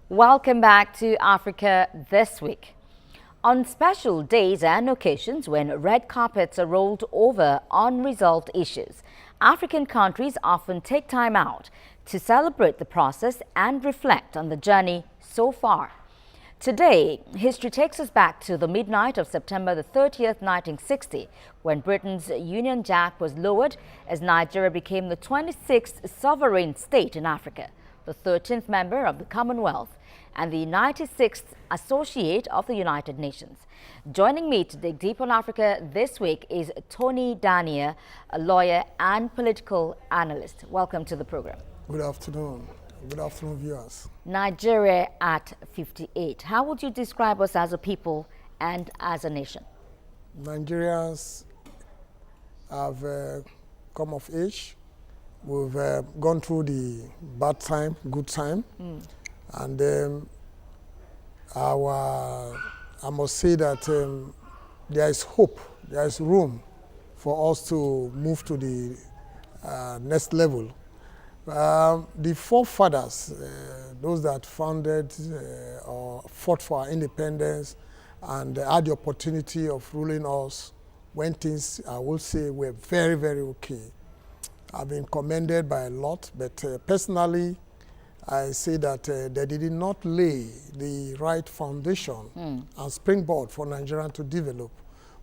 Welcome back to Africa This Week. On special days and occasions when red carpets are rolled over unresolved issues, African countries often take time out to celebrate the process and reflect on the journey so far. Today, history takes us back to the midnight of September the 30th, 1960, when Britain's Union Jack was lowered as Nigeria became the 26th sovereign state in Africa, the 13th member of the Commonwealth, and the 96th Associate of the United Nations. Joining me to dig deep on Africa this week is Tony Dania, a lawyer and political analyst. Welcome to the program. Good afternoon. Good afternoon, viewers. Nigeria at 58. How would you describe us as a people and as a nation? Nigerians have come of age. We've gone through the bad time, good time. And I must say that there is hope, there is room for us to move to the next level. The forefathers, those that founded or fought for our independence and had the opportunity of ruling us when things, I will say, were very, very okay. I've been commended by a lot, but personally, I say that they did not lay the right foundation and springboard for Nigeria to develop.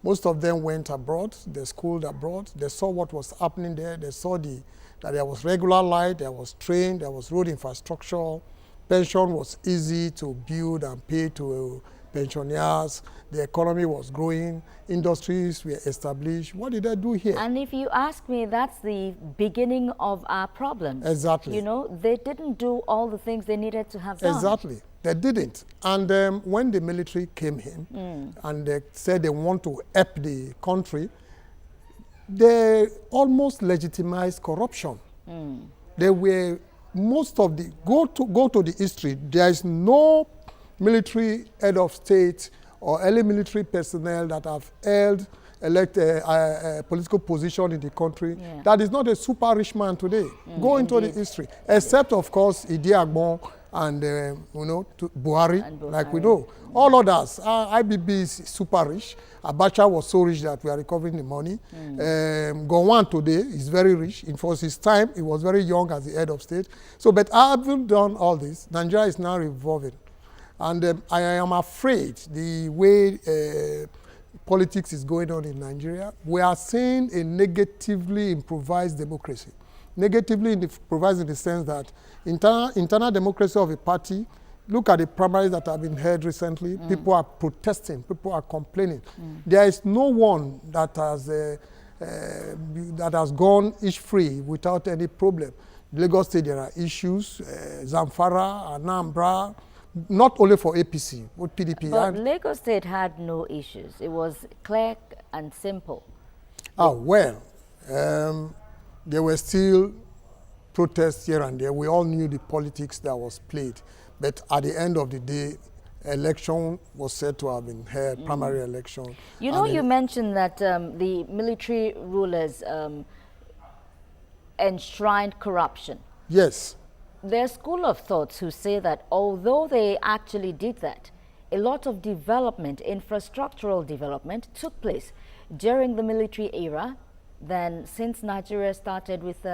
Most of them went abroad, they schooled abroad, they saw what was happening there, they saw that there was regular light, there was train, there was road infrastructure, pension was easy to build and pay to pensioners, the economy was growing, industries were established. What did they do here? And if you ask me, that's the beginning of our problems. Exactly. You know, they didn't do all the things they needed to have done. Exactly. They didn't. And when the military came in and they said they want to help the country, they almost legitimized corruption. They were most of the, go to the history, there is no military head of state or early military personnel that have held elected political position in the country that is not a super rich man today. Go into the history, except of course Idi Agbon and Buhari, like we know. All others, IBB is super rich. Abacha was so rich that we are recovering the money. Gowon today is very rich. In for his time, he was very young as the head of state. So, but having done all this, Nigeria is now revolving. And I am afraid the way politics is going on in Nigeria, we are seeing a negatively improvised democracy. Negatively improvised in the sense that internal democracy of a party, look at the primaries that have been held recently, people are protesting, people are complaining. There is no one that has gone issue-free without any problem. Lagos State, there are issues, Zamfara, Anambra, not only for APC, but PDP. But Lagos State had no issues. It was clear and simple. Well, there were still protests here and there. We all knew the politics that was played. But at the end of the day, election was said to have been held, primary election. You know, you mentioned that the military rulers enshrined corruption. Yes. There's school of thoughts who say that although they actually did that, a lot of development, infrastructural development, took place during the military era than since Nigeria started with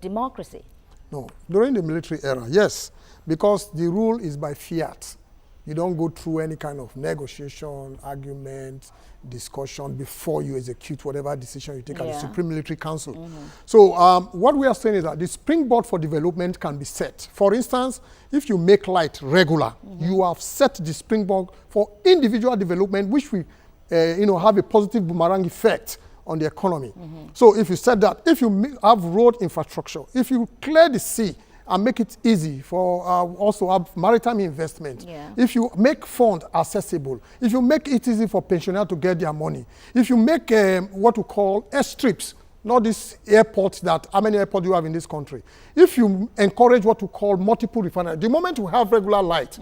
democracy. No, during the military era, yes, because the rule is by fiat. You don't go through any kind of negotiation, argument, discussion before you execute whatever decision you take at the Supreme Military Council. So what we are saying is that the springboard for development can be set. For instance, if you make light regular, you have set the springboard for individual development, which will have a positive boomerang effect on the economy. So if you said that, if you have road infrastructure, if you clear the sea and make it easy for also have maritime investment, if you make funds accessible, if you make it easy for pensioners to get their money, if you make what we call airstrips, not this airport that, how many airports do you have in this country? If you encourage what we call multiple refineries, the moment we have regular light,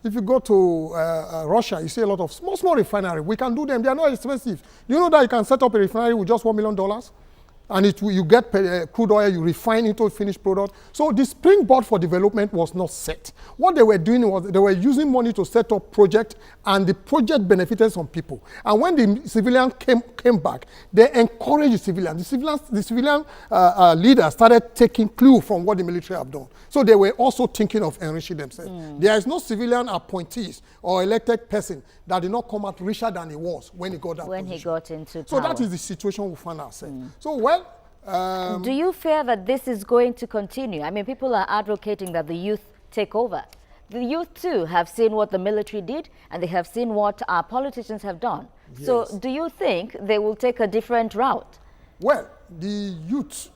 If you go to Russia, you see a lot of small refineries. We can do them. They are not expensive. You know that you can set up a refinery with just $1 million? And you get crude oil, you refine it to a finished product. So the springboard for development was not set. What they were doing was they were using money to set up project, and the project benefited some people. And when the civilians came back, they encouraged the civilians. The civilian leaders started taking clue from what the military have done. So they were also thinking of enriching themselves. There is no civilian appointees or elected person that did not come out richer than he was when he got that position. When he got into power. So that is the situation we find ourselves. So, well, do you fear that this is going to continue? I mean, people are advocating that the youth take over. The youth, too, have seen what the military did, and they have seen what our politicians have done. Yes. So do you think they will take a different route? Well, the youth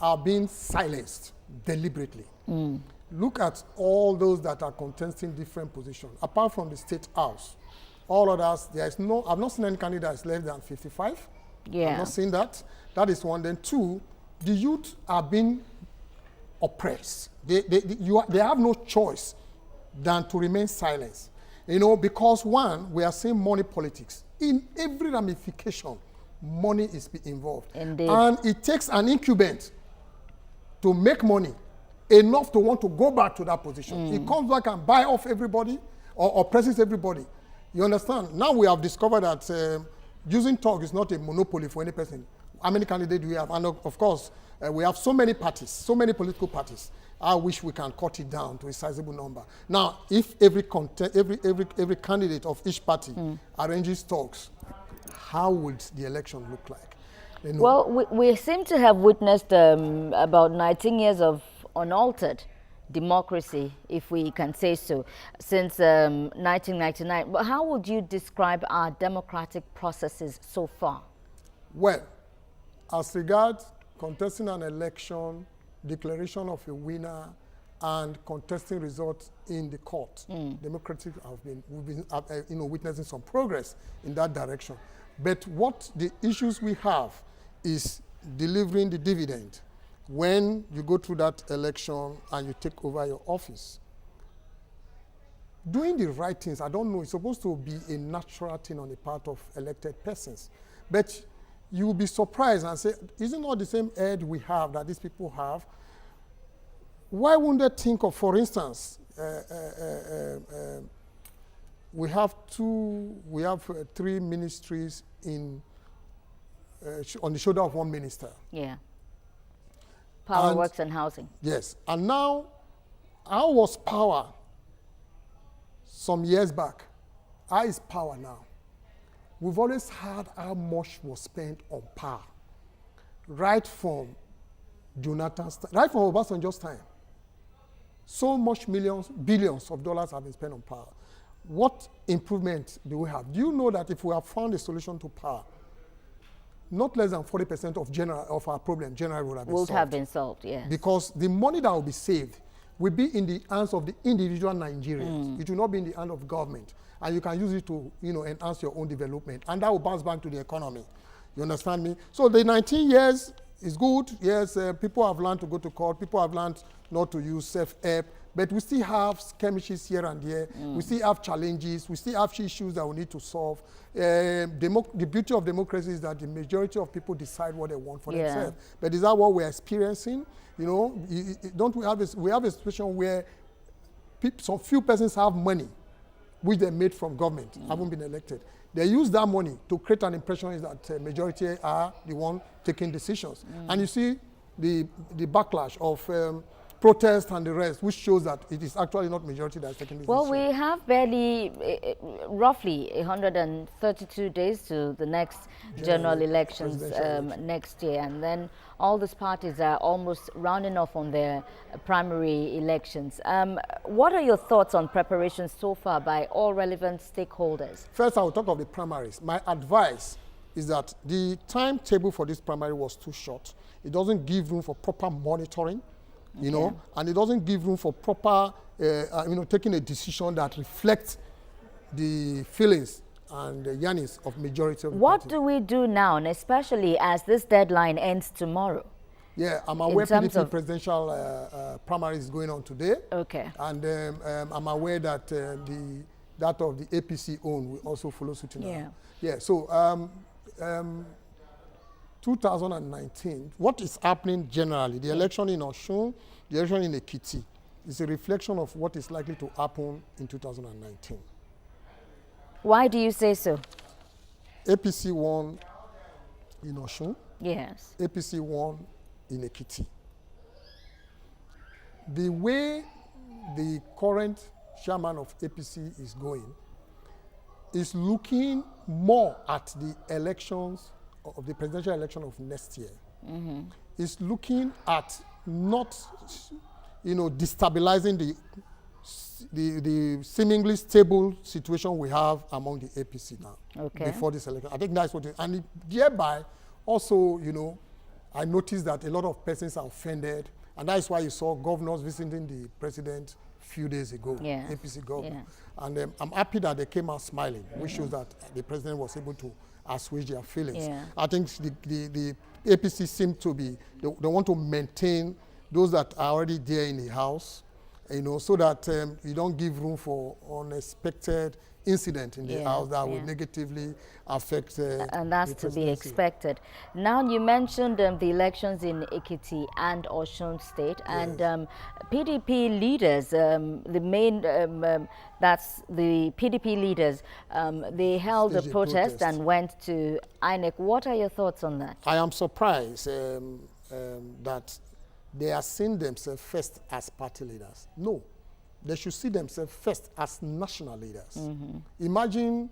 are being silenced deliberately. Look at all those that are contesting different positions. Apart from the State House, all others, I've not seen any candidate that's less than 55. Yeah. I've not seen that. That is one. Then two, the youth are being oppressed. They have no choice than to remain silent. You know, because one, we are seeing money politics. In every ramification, money is involved. Indeed. And it takes an incumbent to make money enough to want to go back to that position. He comes back and buy off everybody or oppresses everybody. You understand? Now we have discovered that using talk is not a monopoly for any person. How many candidates do we have? And of course, we have so many parties, so many political parties. I wish we can cut it down to a sizable number. Now, if every candidate of each party arranges talks, how would the election look like? You know? Well, we seem to have witnessed about 19 years of unaltered democracy, if we can say so, since 1999. But how would you describe our democratic processes so far? Well, as regards contesting an election, declaration of a winner, and contesting results in the court, democratic we've been witnessing some progress in that direction. But what the issues we have is delivering the dividend. When you go through that election and you take over your office, doing the right things, I don't know, it's supposed to be a natural thing on the part of elected persons. But you will be surprised and say, isn't all the same edge we have that these people have? Why wouldn't they think of, for instance, we have three ministries on the shoulder of one minister. Yeah. Power, works, and housing. Yes. And now, how was power some years back? How is power now? We've always heard how much was spent on power. Right from Jonathan's time, right from Obasanjo's time. So much billions of dollars have been spent on power. What improvement do we have? Do you know that if we have found a solution to power, not less than 40% of our problem generally would have been solved. Yes. Because the money that will be saved will be in the hands of the individual Nigerians. It will not be in the hand of government. And you can use it to enhance your own development. And that will bounce back to the economy. You understand me? So the 19 years is good. Yes, people have learned to go to court. People have learned not to use self-help. But we still have skirmishes here and there. We still have challenges. We still have issues that we need to solve. The beauty of democracy is that the majority of people decide what they want for themselves. But is that what we're experiencing? You know, don't we have a situation where some few persons have money, which they made from government, haven't been elected. They use that money to create an impression is that majority are the one taking decisions. And you see the backlash of protest and the rest, which shows that it is actually not majority that's taking this decision. Well, we have barely, roughly 132 days to the next general elections next year, and then all these parties are almost rounding off on their primary elections. What are your thoughts on preparations so far by all relevant stakeholders? First, I will talk of the primaries. My advice is that the timetable for this primary was too short. It doesn't give room for proper monitoring. You know, and it doesn't give room for proper, taking a decision that reflects the feelings and the yearnings of majority of the What party. do we do now, and especially as this deadline ends tomorrow? Yeah, I'm aware in terms PDP of presidential primary is going on today. Okay. And I'm aware that that of the APC own will also follow suit now. Yeah. Yeah, so 2019, what is happening generally, the election in Osun, the election in Ekiti, is a reflection of what is likely to happen in 2019. Why do you say so? APC won in Osun. Yes. APC won in Ekiti. The way the current chairman of APC is going is looking more at the elections of the presidential election of next year. Is looking at not, destabilizing the seemingly stable situation we have among the APC now. Okay. Before this election. I think that's what it, and thereby also, I noticed that a lot of persons are offended, and that is why you saw governors visiting the president a few days ago, Yes. APC governor. Yes. And I'm happy that they came out smiling, which shows that the president was able to assuage their feelings. Yeah. I think the APC seem to be, they want to maintain those that are already there in the house, so that you don't give room for unexpected incident in the house that will negatively affect and that's the to be presidency. expected. Now, you mentioned the elections in Ekiti and Osun State, and PDP leaders, the main, that's the PDP leaders, they held a Staged a protest protest. and went to INEC. What are your thoughts on that? I am surprised that they are seeing themselves first as party leaders. No, they should see themselves first as national leaders. Imagine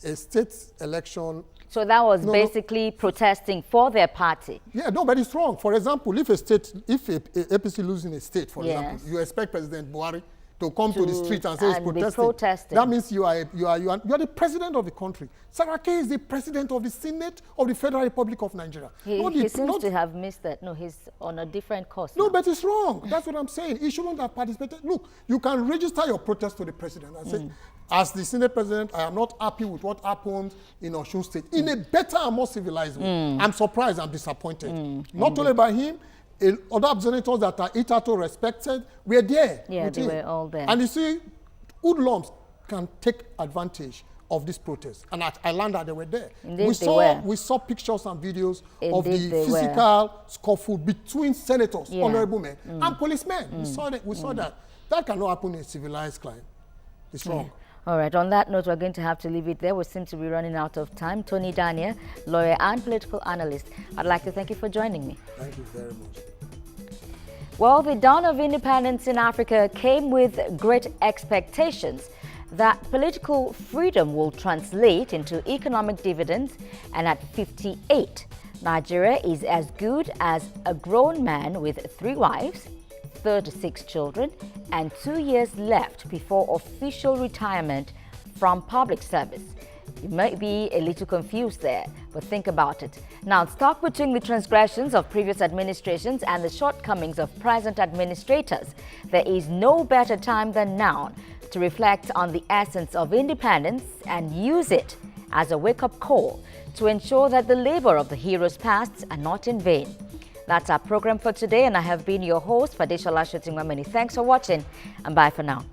a state election. So that was basically protesting for their party. Yeah, no, but it's wrong. For example, if a APC loses in a state, for Yes. example, you expect President Buhari to come to the street and say he's and be protesting. protesting. That means you are the president of the country. Saraki is the president of the Senate of the Federal Republic of Nigeria. He seems to have missed that. No, he's on a different course No, now. but it's wrong. That's what I'm saying. He shouldn't have participated. Look, you can register your protest to the president and say, as the Senate president, I am not happy with what happened in Osun State. In a better and more civilized way. I'm surprised, I'm disappointed. Not only by him, other observators that are hitherto respected were there. Yeah, they were all there. And you see, hoodlums can take advantage of this protest. And I learned that they were there. Indeed, We saw pictures and videos of Indeed, the they were. physical scuffle between senators, Yeah. honorable men, and policemen. We saw that. We saw that. That cannot happen in a civilized clime. It's wrong. All right, on that note, we're going to have to leave it there. We seem to be running out of time. Tony Dania, lawyer and political analyst, I'd like to thank you for joining me. Thank you very much. Well, the dawn of independence in Africa came with great expectations that political freedom will translate into economic dividends, and at 58, Nigeria is as good as a grown man with 3 wives, 36 children, and 2 years left before official retirement from public service. You might be a little confused there, but think about it. Now, stuck between the transgressions of previous administrations and the shortcomings of present administrators, there is no better time than now to reflect on the essence of independence and use it as a wake-up call to ensure that the labor of the heroes past are not in vain. That's our program for today, and I have been your host, Fadeshola Shotingwameni. Thanks for watching, and bye for now.